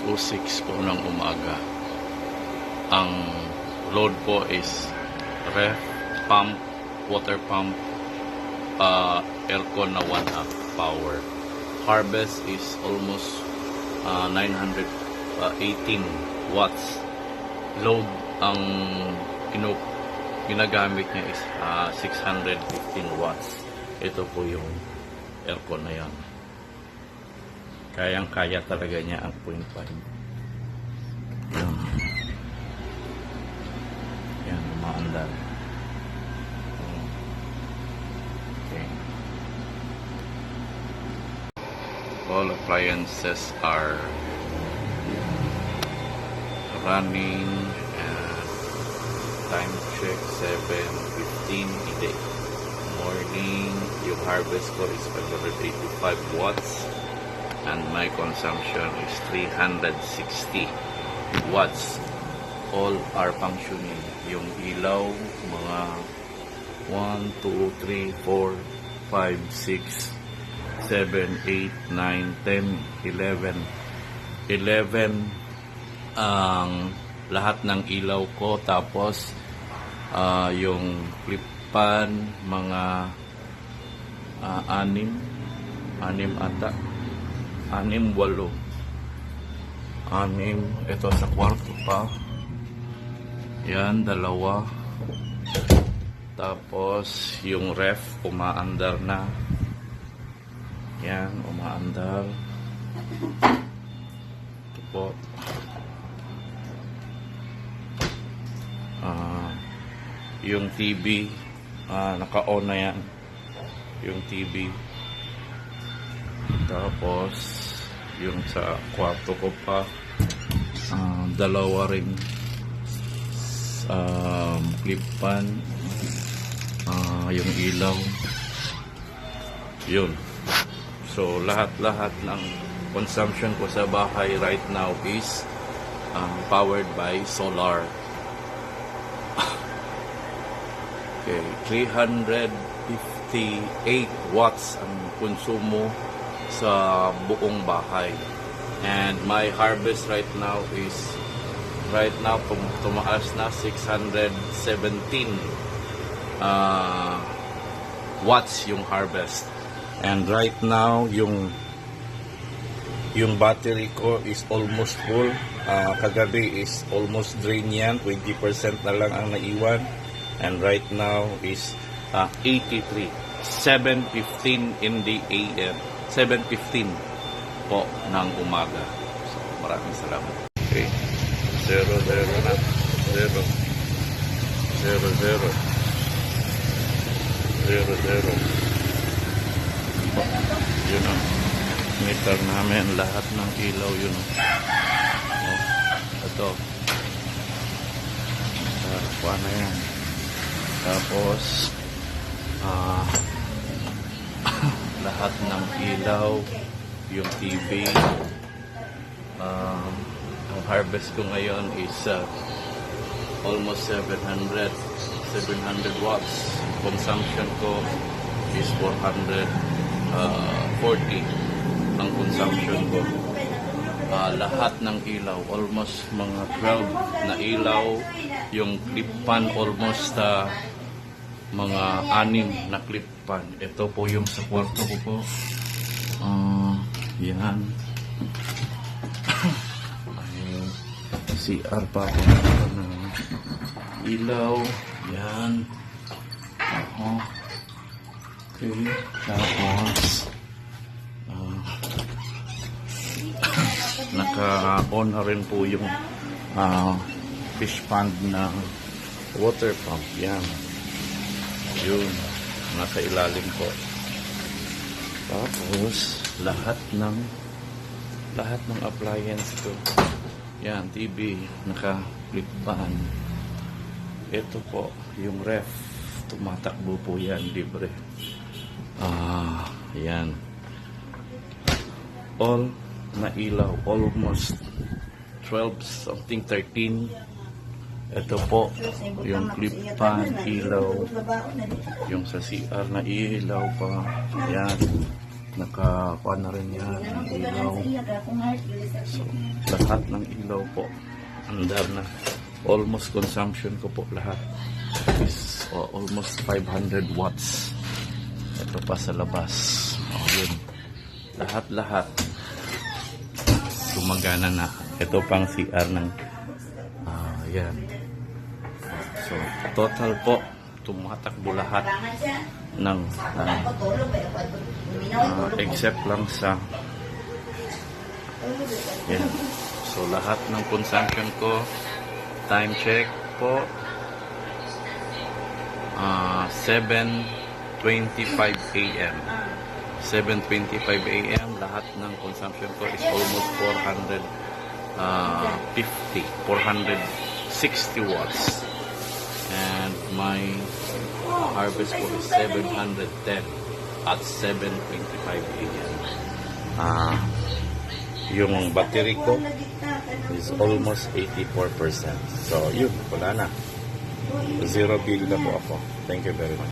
8:06 po ng umaga. Ang load po is ref, pump, water pump, aircon na 1/2 power. Harvest is almost 918 watts. Load ang ginagamit niya is 615 watts. Ito po yung aircon na yan. Kayang-kaya talaga niya ang 0.5. Yan. Yan, umaandar. Okay. All appliances are running and time check 7:15 today. Morning, yung harvest ko is 585 watts and my consumption is 360 watts. All are functioning. Yung ilaw, mga 1, 2, 3, 4, 5, 6, 7, 8, 9, 10, 11. 11 ang lahat ng ilaw ko. Tapos yung clip pan, mga 6 ata. 6, 8. 6. Ito sa kwarto pa. Yan, 2. Tapos yung ref umaandar na. Yan, umaandar. Ito po. Yung TV naka-on na yan. Yung TV. Tapos yung sa kwarto ko pa 2 rin clip pan, yung ilaw yun. So lahat ng consumption ko sa bahay right now is powered by solar. Okay, 358 watts ang konsumo sa buong bahay. And my harvest right now is tumaas na 617 watts yung harvest. And right now yung battery ko is almost full. Kagabi is almost drain yan, 20% na lang ang naiwan. And right now is 83, 7:15 in the AM, 7:15 po ng umaga. So maraming salamat. Okay, 0 na, 0 po, yun ang meter namin, lahat ng ilaw yun. Ito paano yan. Tapos lahat ng ilaw, yung TV, ang harvest ko ngayon is almost 700 watts. Consumption ko is 440 ang consumption ko. Lahat ng ilaw, almost mga 12 na ilaw. Yung clip pan, almost mga 6 na clip pan. Ito po yung sa kwarto ko po. Yan. CR pa ako ng ilaw. Yan. Okay. Tapos naka-on na rin po yung fish pond na water pump. Yan. Yun. Nasa ilalim po. Tapos lahat ng appliance ko. Yan, TV, naka-flip pan. Ito po, yung ref. Tumatakbo po yan, libre. Yan. All na ilaw, almost 12, something 13. Ito po, yung clip pan, ilaw. Yung sa CR na ilaw pa. Yan. Nakakuha na rin yan ng ilaw. So, lahat ng ilaw po. Andar na. Almost consumption ko po lahat. Is almost 500 watts. Ito pa sa labas. Yun. Lahat-lahat. Gumagana na. Ito pang CR ng yan. So, total po, tumatakbo lahat ng except lang sa yan. So, lahat ng consumption ko, time check po, 7:25 a.m. 7:25 a.m. Lahat ng consumption ko is almost 460 watts. And my harvest po is 710 at 7:25 a.m. Yung battery ko is almost 84%. So, yun, wala na. Zero bill na po ako. Thank you very much.